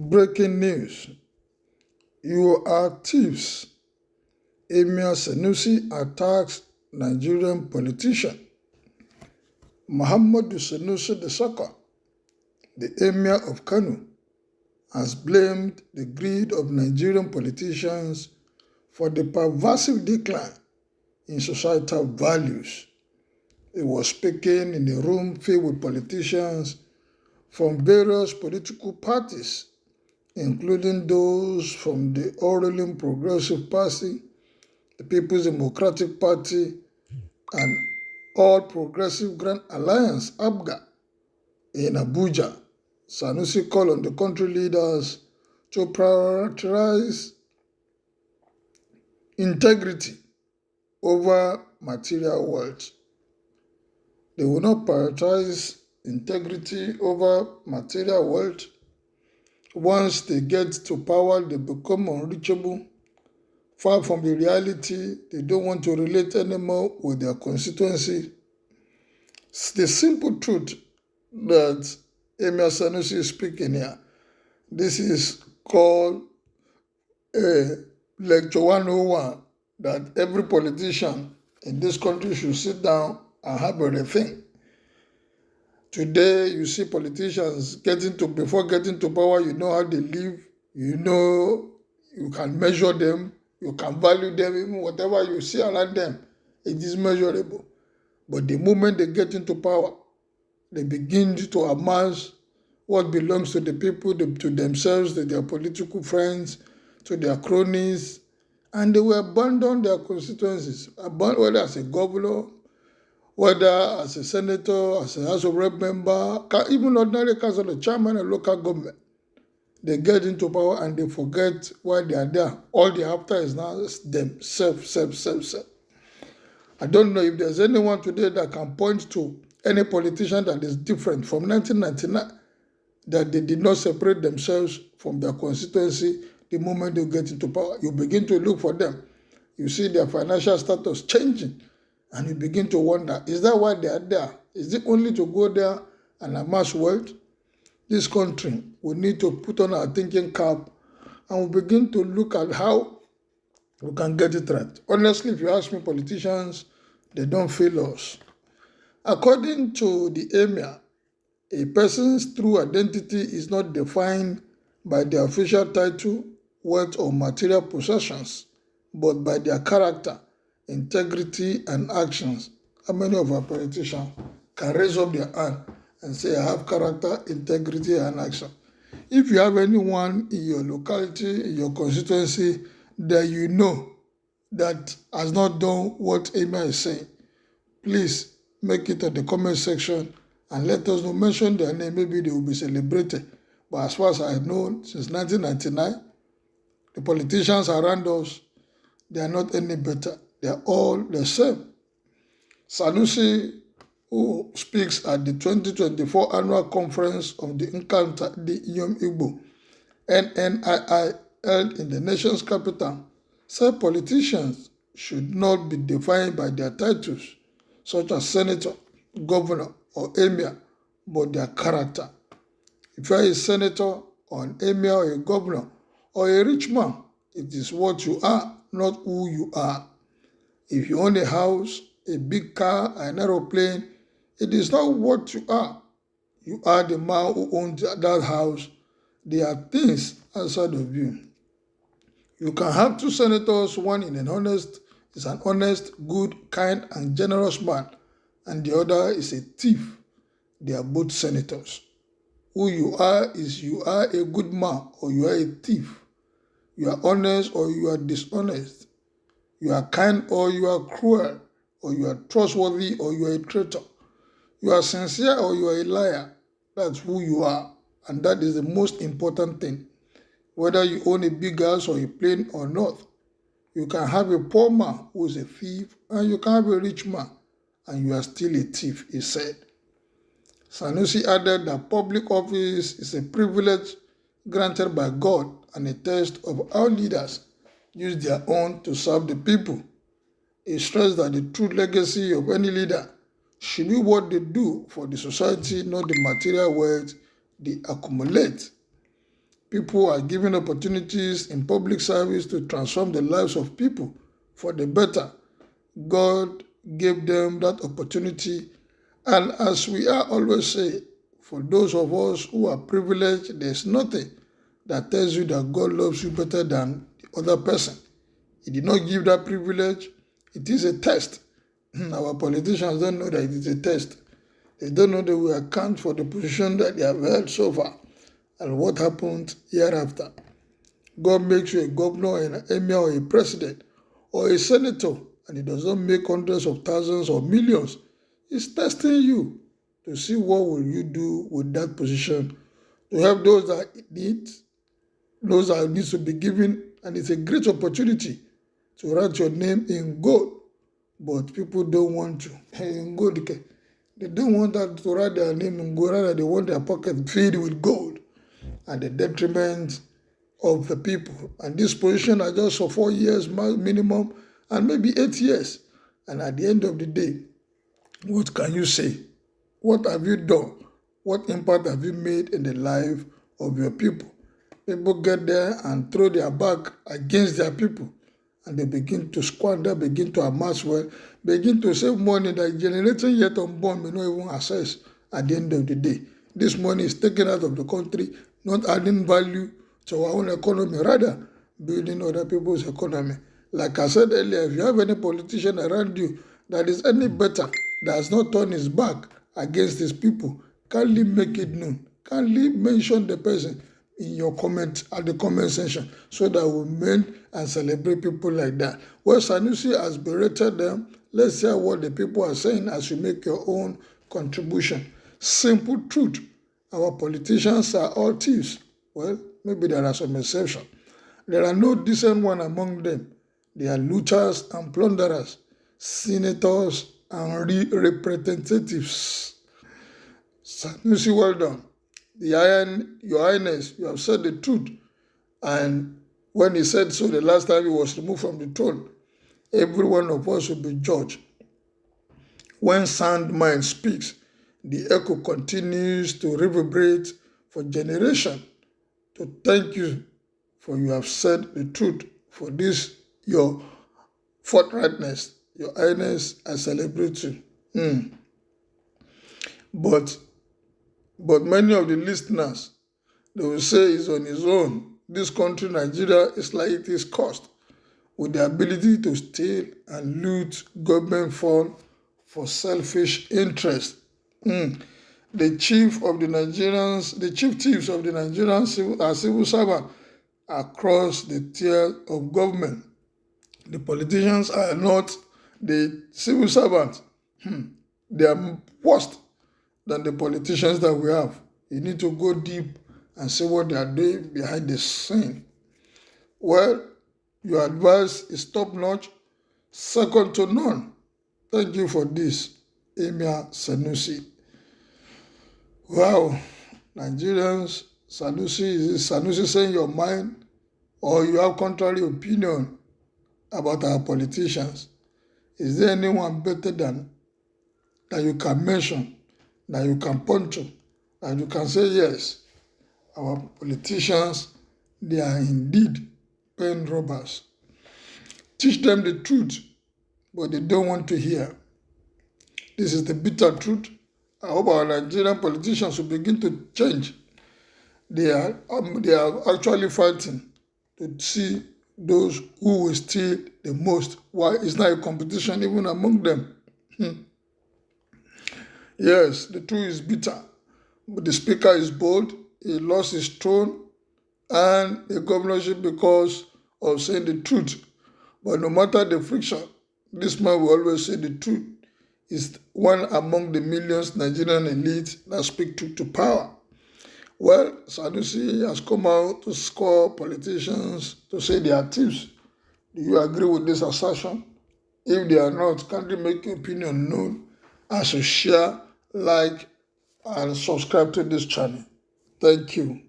Breaking news. You are thieves. S.Sanusi attacks Nigerian politician. Muhammadu Sanusi II, the Emir of Kano, has blamed the greed of Nigerian politicians for the pervasive decline in societal values. He was speaking in a room filled with politicians from various political parties, including those from the all-ruling Progressive Party, the People's Democratic Party, and All Progressive Grand Alliance, ABGA, in Abuja. Sanusi called on the country leaders to prioritize integrity over material wealth. They will not prioritize integrity over material wealth. Once they get to power, they become unreachable. Far from the reality, they don't want to relate anymore with their constituency. It's the simple truth that Emir Sanusi is speaking here. This is called a Lecture 101, that every politician in this country should sit down and have a rethink. Today, you see politicians before getting to power, you know how they live, you know you can measure them, you can value them, even whatever you see around them, it is measurable. But the moment they get into power, they begin to amass what belongs to the people, to themselves, to their political friends, to their cronies, and they will abandon their constituencies, whether as a governor, whether as a senator, as a House of Rep member, even ordinary council, chairman of local government. They get into power and they forget why they are there. All they after is now them, self. I don't know if there's anyone today that can point to any politician that is different from 1999, that they did not separate themselves from their constituency the moment they get into power. You begin to look for them. You see their financial status changing, and you begin to wonder, is that why they are there? Is it only to go there and amass wealth? This country, we need to put on our thinking cap and we begin to look at how we can get it right. Honestly, if you ask me, politicians, they don't fail us. According to the Emir, a person's true identity is not defined by their official title, wealth, or material possessions, but by their character, integrity, and actions. How many of our politicians can raise up their hand and say, I have character, integrity, and action? If you have anyone in your locality, in your constituency, that you know that has not done what Emir is saying, please make it in the comment section and let us know. Mention their name, maybe they will be celebrated. But as far as I know, since 1999, the politicians around us, they are not any better. They are all the same. Sanusi, who speaks at the 2024 annual conference of the Encounter, the Iyom Igbo, NNII, held in the nation's capital, said politicians should not be defined by their titles, such as senator, governor, or emir, but their character. If you are a senator, or an emir, or a governor, or a rich man, it is what you are, not who you are. If you own a house, a big car, an aeroplane, it is not what you are. You are the man who owns that house. There are things outside of you. You can have two senators, one is an honest, good, kind, and generous man, and the other is a thief. They are both senators. Who you are is you are a good man or you are a thief. You are honest or you are dishonest. You are kind or you are cruel, or you are trustworthy or you are a traitor. You are sincere or you are a liar. That's who you are, and that is the most important thing. Whether you own a big house or a plane or not, you can have a poor man who is a thief, and you can have a rich man, and you are still a thief, he said. Sanusi added that public office is a privilege granted by God and a test of how leaders use their own to serve the people. He stressed that the true legacy of any leader should be what they do for the society, not the material wealth they accumulate. People are given opportunities in public service to transform the lives of people for the better. God gave them that opportunity. And as we are always say, for those of us who are privileged, there's nothing that tells you that God loves you better than the other person. He did not give that privilege. It is a test. Our politicians don't know that it is a test. They don't know they will account for the position that they have held so far and what happened hereafter. God makes you a governor, an emir, or a president, or a senator, and he does not make hundreds of thousands or millions. He's testing you to see what will you do with that position to help those that needs to be given, and it's a great opportunity to write your name in gold. But people don't want to. In gold, they don't want that to write their name in gold, rather they want their pocket filled with gold at the detriment of the people. And this position are just for 4 years minimum and maybe 8 years. And at the end of the day, what can you say? What have you done? What impact have you made in the life of your people? People get there and throw their back against their people, and they begin to squander, begin to amass wealth, begin to save money that generating yet unborn may not even access at the end of the day. This money is taken out of the country, not adding value to our own economy, rather building other people's economy. Like I said earlier, if you have any politician around you that is any better, that has not turned his back against his people, kindly make it known. Kindly mention the person in your comment at the comment section so that we mend and celebrate people like that. Well, Sanusi has berated them. Let's hear what the people are saying as you make your own contribution. Simple truth. Our politicians are all thieves. Well, maybe there are some exceptions. There are no decent one among them. They are looters and plunderers, senators and representatives. Sanusi, well done. Your Highness, you have said the truth. And when he said so the last time he was removed from the throne, every one of us will be judged. When sound mind speaks, the echo continues to reverberate for generations. To thank you for you have said the truth. For this, your forthrightness, your Highness, I celebrate you. But many of the listeners, they will say he's on his own. This country, Nigeria, is like it is cursed with the ability to steal and loot government funds for selfish interest. The chief thieves of the Nigerian civil servants across the tier of government. The politicians are not the civil servants. They are worse than the politicians that we have. You need to go deep and see what they are doing behind the scene. Well, your advice is top-notch, second to none. Thank you for this, Emir Sanusi. Wow, Nigerians, is Sanusi saying your mind or you have contrary opinion about our politicians? Is there anyone better than that you can mention, that you can point to, and you can say, yes, our politicians, they are indeed pen robbers. Teach them the truth, but they don't want to hear. This is the bitter truth. I hope our Nigerian politicians will begin to change. They are actually fighting to see those who will steal the most. Why? It's not a competition even among them. Yes, the truth is bitter. But the speaker is bold. He lost his throne and the governorship because of saying the truth. But no matter the friction, this man will always say the truth. Is one among the millions Nigerian elite that speak truth to power. Well, Sanusi has come out to score politicians to say they are thieves. Do you agree with this assertion? If they are not, kindly make your opinion known as you share, like, and subscribe to this channel. Thank you.